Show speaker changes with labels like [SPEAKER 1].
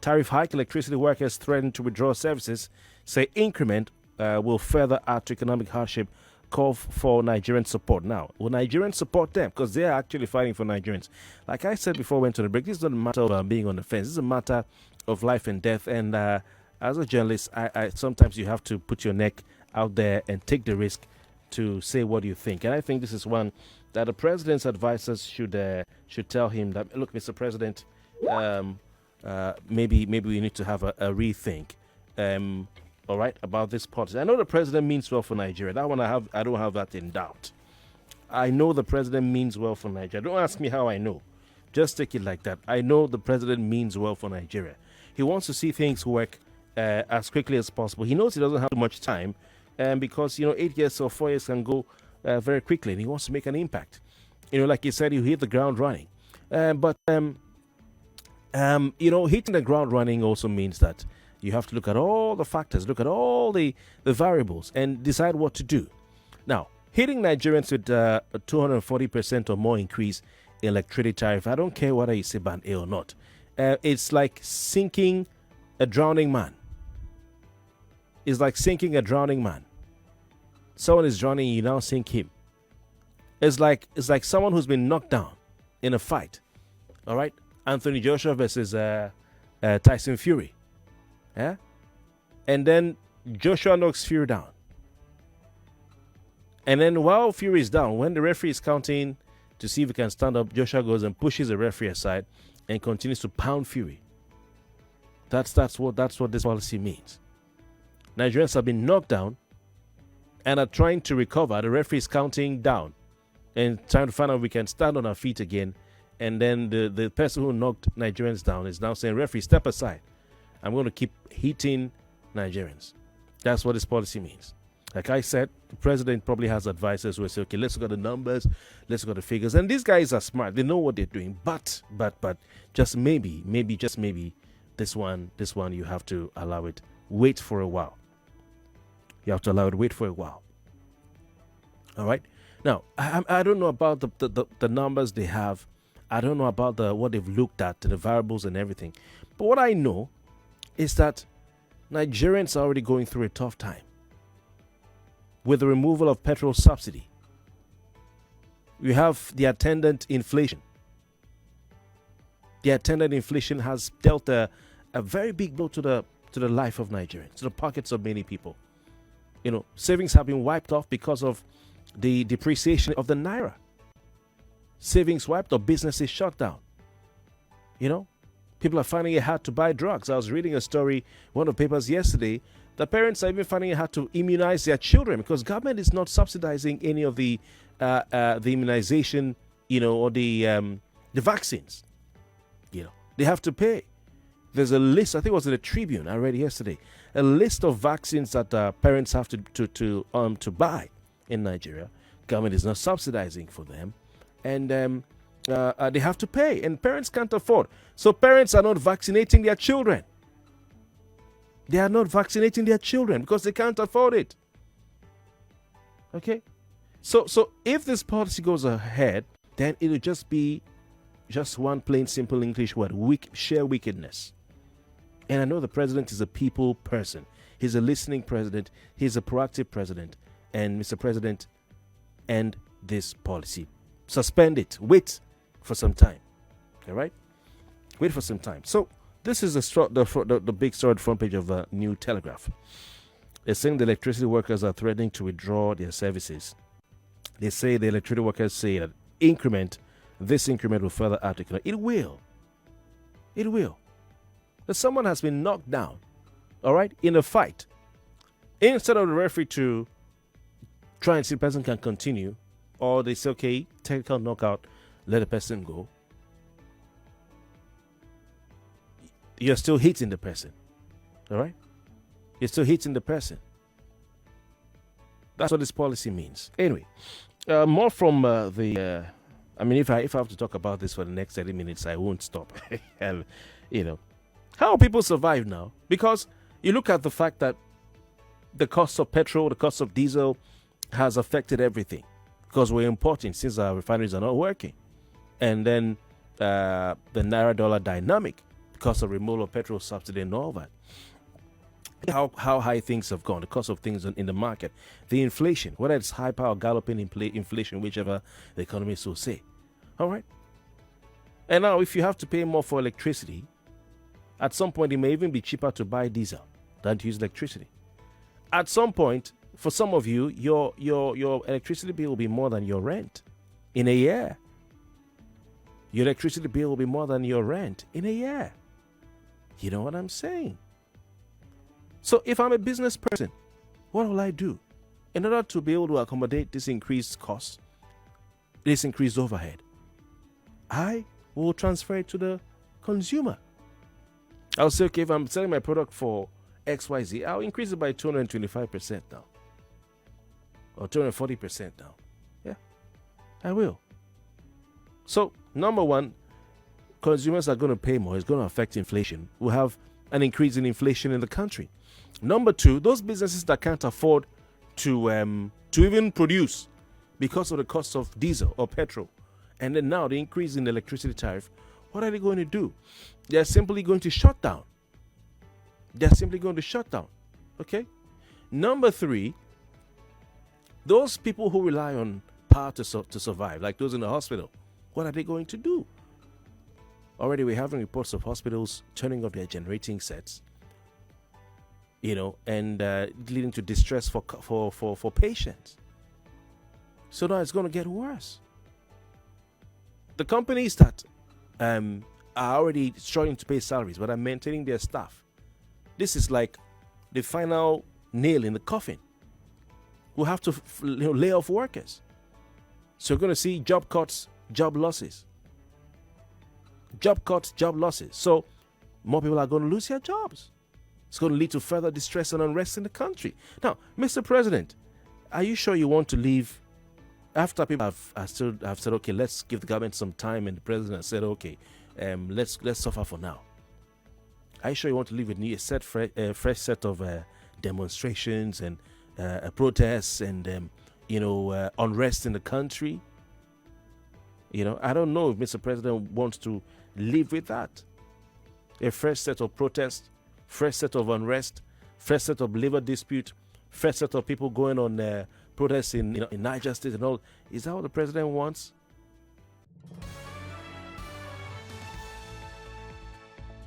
[SPEAKER 1] Tariff hike, electricity workers threaten to withdraw services, say increment will further add to economic hardship, call for Nigerian support. Now, will Nigerians support them? Because they are actually fighting for Nigerians. Like I said before we went to the break, this is not a matter of being on the fence. This is a matter of life and death. And as a journalist, I sometimes you have to put your neck out there and take the risk to say what you think. And I think this is one that the president's advisors should tell him that, look, Mr. President, maybe we need to have a rethink. All right, about this policy. I know the president means well for Nigeria. That one I don't have that in doubt. I know the president means well for Nigeria. Don't ask me how I know. Just take it like that. I know the president means well for Nigeria. He wants to see things work as quickly as possible. He knows he doesn't have too much time, because 8 years or 4 years can go very quickly, and he wants to make an impact. Like he said, you hit the ground running. But hitting the ground running also means that you have to look at all the factors, look at all the variables, and decide what to do. Now, hitting Nigerians with a 240% or more increase in electricity tariff, I don't care whether you say band A or not. It's like sinking a drowning man. It's like sinking a drowning man. Someone is drowning, you now sink him. It's like someone who's been knocked down in a fight. All right? Anthony Joshua versus Tyson Fury. Yeah? And then Joshua knocks Fury down. And then while Fury is down, when the referee is counting to see if he can stand up, Joshua goes and pushes the referee aside and continues to pound Fury. That's what this policy means. Nigerians have been knocked down and are trying to recover. The referee is counting down and trying to find out if we can stand on our feet again. And then the person who knocked Nigerians down is now saying, referee, step aside. I'm going to keep hitting Nigerians. That's what this policy means. Like I said, the president probably has advisors who will say, okay, let's look at the numbers, let's look at the figures. And these guys are smart. They know what they're doing. But just maybe, this one you have to allow it. Wait for a while. You have to allow it wait for a while. All right? Now, I don't know about the numbers they have. I don't know about what they've looked at, the variables and everything. But what I know is that Nigerians are already going through a tough time with the removal of petrol subsidy. We have the attendant inflation. The attendant inflation has dealt a very big blow to the life of Nigerians, to the pockets of many people. Savings have been wiped off because of the depreciation of the naira. Savings wiped or businesses shut down. People are finding it hard to buy drugs. I was reading a story, one of the papers yesterday, the parents are even finding it hard to immunize their children because government is not subsidizing any of the immunization, or the vaccines. They have to pay. There's a list, I think it was in the Tribune, I read yesterday, a list of vaccines that parents have to buy in Nigeria. Government is not subsidizing for them, and they have to pay, and parents can't afford. So parents are not vaccinating their children. They are not vaccinating their children because they can't afford it. Okay? So if this policy goes ahead, then it'll just be just one plain simple English word, sheer wickedness. And I know the president is a people person. He's a listening president. He's a proactive president. And Mr. President, end this policy. Suspend it. Wait for some time. All right? Wait for some time. So this is the big story at the front page of the New Telegraph. They're saying the electricity workers are threatening to withdraw their services. They say the electricity workers say that this increment will further add to economic. It will. That someone has been knocked down, all right, in a fight. Instead of the referee to try and see the person can continue, or they say, okay, technical knockout, let the person go. You're still hitting the person, all right? You're still hitting the person. That's what this policy means. Anyway, more from if I have to talk about this for the next 30 minutes, I won't stop. How people survive now? Because you look at the fact that the cost of petrol, the cost of diesel has affected everything because we're importing since our refineries are not working. And then the naira dollar dynamic, cost of removal of petrol subsidy and all that. How high things have gone, the cost of things in the market, the inflation, whether it's hyper or galloping inflation, whichever the economists will say. All right. And now, if you have to pay more for electricity, at some point it may even be cheaper to buy diesel than to use electricity. At some point, for some of you, your electricity bill will be more than your rent in a year. Your electricity bill will be more than your rent in a year. You know what I'm saying? So if I'm a business person, what will I do in order to be able to accommodate this increased cost, this increased overhead? I will transfer it to the consumer. I'll say, okay, if I'm selling my product for XYZ, I'll increase it by 225% now. Or 240% now. Yeah, I will. So, number one, consumers are going to pay more. It's going to affect inflation. We'll have an increase in inflation in the country. Number two, those businesses that can't afford to even produce because of the cost of diesel or petrol, and then now the increase in the electricity tariff, what are they going to do? They're simply going to shut down. They're simply going to shut down. Okay? Number three, those people who rely on power to survive, like those in the hospital, what are they going to do? Already we're having reports of hospitals turning off their generating sets, and leading to distress for patients. So now it's going to get worse. The companies that are already struggling to pay salaries but are maintaining their staff, this is like the final nail in the coffin. We'll have to lay off workers. So you're going to see job cuts, job losses. Job cuts, job losses. So more people are going to lose their jobs. It's going to lead to further distress and unrest in the country. Now, Mr. President, are you sure you want to leave after people have said, okay, let's give the government some time, and the president has said, okay, let's suffer for now? Are you sure you want to leave with a fresh set of demonstrations and protests and unrest in the country? I don't know if Mr. President wants to live with that. A fresh set of protests, fresh set of unrest, fresh set of labor dispute, fresh set of people going on protests in Niger State and all. Is that what the president wants?